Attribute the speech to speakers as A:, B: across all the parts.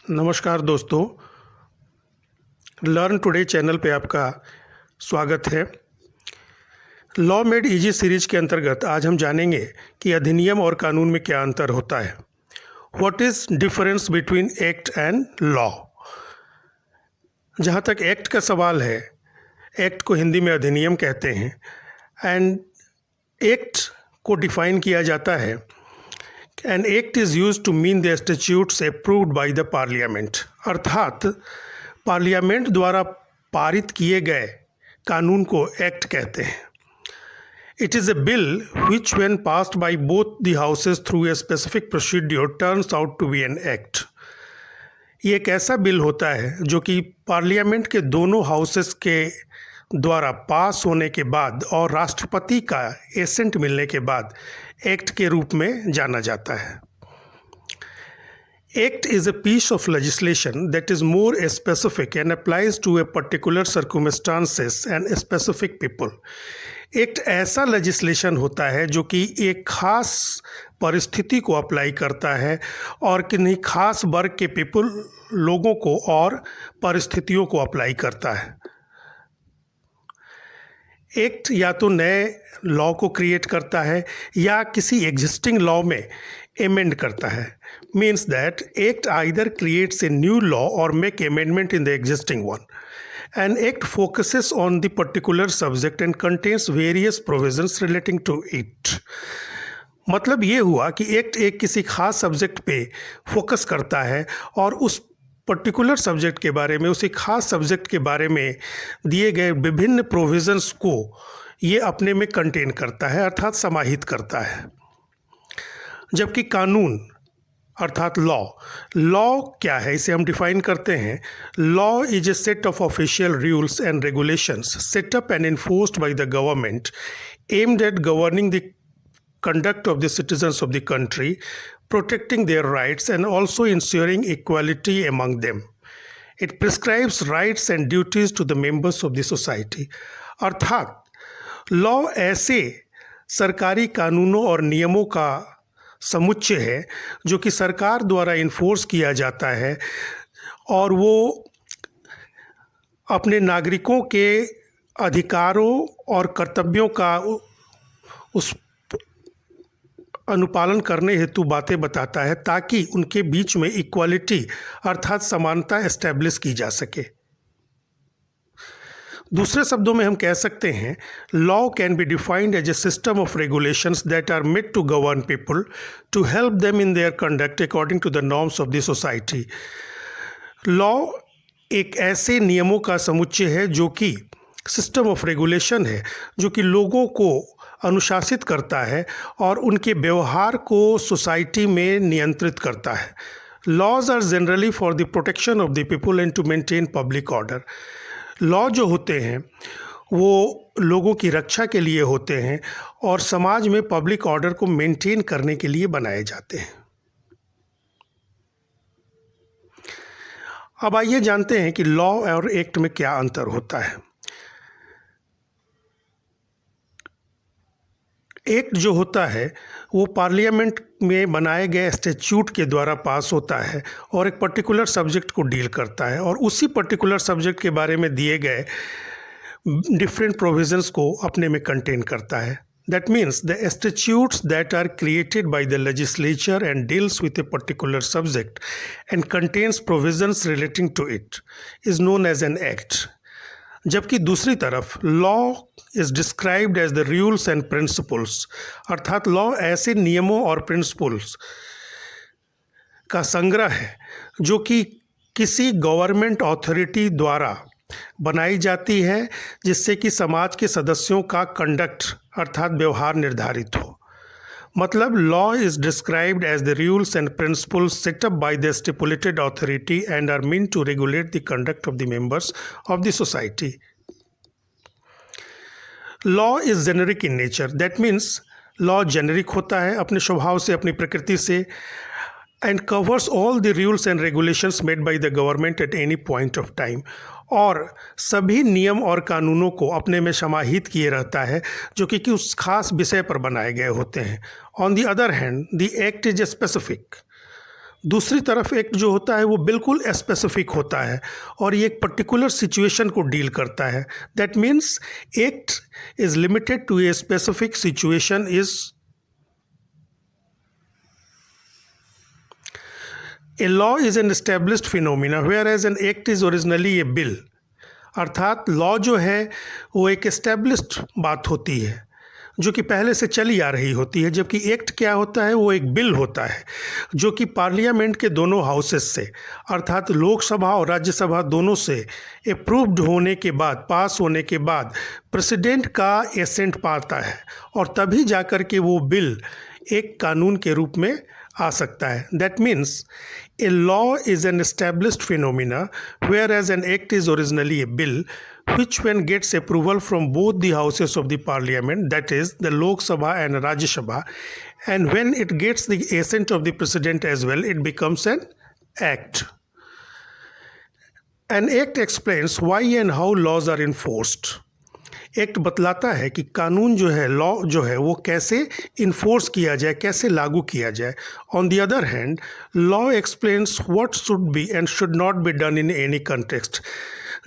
A: नमस्कार दोस्तों, learn today channel पे आपका स्वागत है। लॉ मेड इजी सीरीज के अंतर्गत आज हम जानेंगे कि अधिनियम और कानून में क्या अंतर होता है। What is difference between act and law. जहाँ तक एक्ट का सवाल है, एक्ट को हिंदी में अधिनियम कहते हैं एंड एक्ट को डिफाइन किया जाता है। An act is used to mean the statutes approved by the parliament, अर्थात पार्लियामेंट द्वारा पारित किए गए कानून को एक्ट कहते हैं। It is a bill which when passed by both the houses through a specific procedure turns out to be an act. ये एक ऐसा बिल होता है जो कि पार्लियामेंट के दोनों हाउसेस के द्वारा पास होने के बाद और राष्ट्रपति का एसेंट मिलने के बाद एक्ट के रूप में जाना जाता है। Act is a piece of legislation that is more specific and applies to a particular circumstances and specific people. Act ऐसा लेजिस्लेशन होता है जो कि एक खास परिस्थिति को अप्लाई करता है और किन्हीं खास वर्ग के लोगों को और परिस्थितियों को अप्लाई करता है। एक्ट या तो नए लॉ को क्रिएट करता है या किसी एग्जिस्टिंग लॉ में एमेंड करता है। Means that act either creates a new law और make amendment in the existing one. An act focuses on the particular subject and contains various provisions relating to it. मतलब ये हुआ कि act एक किसी खास सब्जेक्ट पे फोकस करता है और उस पर्टिकुलर सब्जेक्ट के बारे में, उसी खास सब्जेक्ट के बारे में दिए गए विभिन्न प्रोविजंस को ये अपने में कंटेन करता है, अर्थात समाहित करता है। जबकि कानून अर्थात लॉ क्या है, इसे हम डिफाइन करते हैं। Law is a set of official rules and regulations set up and enforced bye the government aimed at governing the conduct of the citizens of the country, protecting their rights and also ensuring equality among them. It prescribes rights and duties to the members of the society. अर्थात law ऐसे सरकारी कानूनों और नियमों का समुच्चय है जो कि सरकार द्वारा इन्फोर्स किया जाता है और वो अपने नागरिकों के अधिकारों और कर्तव्यों का उस अनुपालन करने हेतु बातें बताता है ताकि उनके बीच में इक्वालिटी अर्थात समानता एस्टैब्लिश की जा सके। दूसरे शब्दों में हम कह सकते हैं law can be defined as a system of regulations that are made to govern people to help them in their conduct according to the norms of the society. Law एक ऐसे नियमों का समुच्चय है जो कि सिस्टम ऑफ रेगुलेशन है, जो कि लोगों को अनुशासित करता है और उनके व्यवहार को सोसाइटी में नियंत्रित करता है। Laws are generally for the protection of the people and to maintain public order. Law जो होते हैं वो लोगों की रक्षा के लिए होते हैं और समाज में पब्लिक ऑर्डर को मेंटेन करने के लिए बनाए जाते हैं। अब आइए जानते हैं कि लॉ और एक्ट में क्या अंतर होता है। एक्ट जो होता है वो पार्लियामेंट में बनाए गए स्टैट्यूट के द्वारा पास होता है और एक पर्टिकुलर सब्जेक्ट को डील करता है और उसी पर्टिकुलर सब्जेक्ट के बारे में दिए गए डिफरेंट प्रोविजंस को अपने में कंटेन करता है। That means the statutes that are created by the legislature and deals with a particular subject and contains provisions relating to it is known as an act. जबकि दूसरी तरफ law is described as the rules and principles, अर्थात law ऐसे नियमों और principles का संग्रह है जो कि किसी गवर्नमेंट अथॉरिटी द्वारा बनाई जाती है जिससे कि समाज के सदस्यों का कंडक्ट अर्थात व्यवहार निर्धारित हो। मतलब law is described as the rules and principles set up by the stipulated authority and are mean to regulate the conduct of the members of the society. Law is generic in nature, that means law generic होता है अपने स्वभाव से, अपनी प्रकृति से, and covers all the rules and regulations made by the government at any point of time, और सभी नियम और कानूनों को अपने में समाहित किए रहता है जो कि उस खास विषय पर बनाए गए होते हैं। On the other hand the act is specific, दूसरी तरफ एक्ट जो होता है वो बिल्कुल स्पेसिफिक होता है और ये एक पर्टिकुलर सिचुएशन को डील करता है. That means act is limited to a specific situation. Is A law is an established phenomena whereas an act is originally a bill. अर्थात लॉ जो है वो एक एस्टेब्लिश्ड बात होती है जो कि पहले से चली आ रही होती है, जबकि एक्ट क्या होता है वो एक बिल होता है जो कि पार्लियामेंट के दोनों हाउसेस से अर्थात लोकसभा और राज्यसभा दोनों से अप्रूव्ड होने के बाद, पास होने के बाद प्रेसिडेंट का एसेंट पाता है और तभी जाकर के वो बिल एक कानून के रूप में आ सकता है. That means a law is an established phenomena whereas an act is originally a bill which when gets approval from both the houses of the parliament, that is the Lok Sabha and Rajya Sabha, and when it gets the assent of the president as well, it becomes an act. An act explains why and how laws are enforced. Act बतलाता है कि कानून जो है, law जो है वो कैसे इन्फोर्स किया जाए, कैसे लागू किया जाए. On the other hand law explains what should be and should not be done in any context.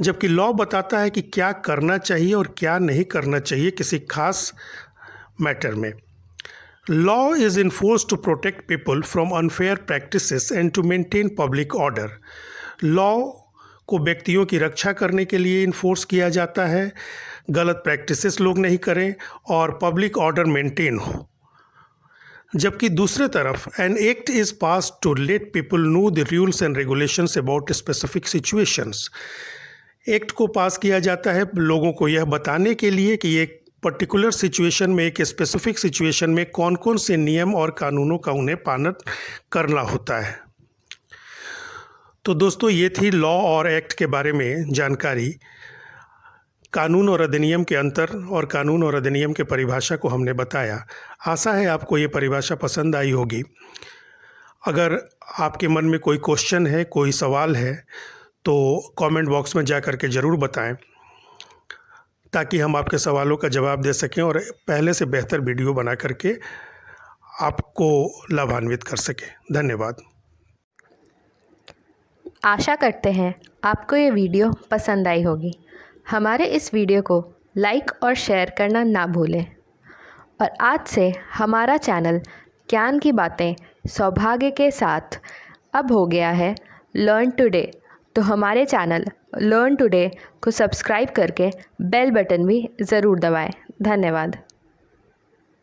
A: जबकि लॉ बताता है कि क्या करना चाहिए और क्या नहीं करना चाहिए किसी खास मैटर में. Law is enforce to protect people from unfair practices and to maintain public order. Law को व्यक्तियों की रक्षा करने के लिए इन्फोर्स किया जाता है, गलत प्रैक्टिसेस लोग नहीं करें और पब्लिक ऑर्डर मेंटेन हो. जबकि दूसरे तरफ an act is pass to let people know the rules and regulations about specific situations. Act को पास किया जाता है लोगों को यह बताने के लिए कि एक पर्टिकुलर सिचुएशन में, एक स्पेसिफिक सिचुएशन में कौन कौन से नियम और कानूनों का उन्हें पालन करना होता है. तो दोस्तों ये थी लॉ और एक्ट के बारे में जानकारी. कानून और अधिनियम के अंतर और कानून और अधिनियम के परिभाषा को हमने बताया. आशा है आपको ये परिभाषा पसंद आई होगी. अगर आपके मन में कोई क्वेश्चन है, कोई सवाल है तो कमेंट बॉक्स में जा कर के ज़रूर बताएं ताकि हम आपके सवालों का जवाब दे सकें और पहले से बेहतर वीडियो बना करके आपको लाभान्वित कर सकें. धन्यवाद.
B: आशा करते हैं आपको ये वीडियो पसंद आई होगी. हमारे इस वीडियो को लाइक और शेयर करना ना भूलें. और आज से हमारा चैनल ज्ञान की बातें सौभाग्य के साथ अब हो गया है लर्न टुडे. तो हमारे चैनल लर्न टुडे को सब्सक्राइब करके बेल बटन भी ज़रूर दबाएं. धन्यवाद.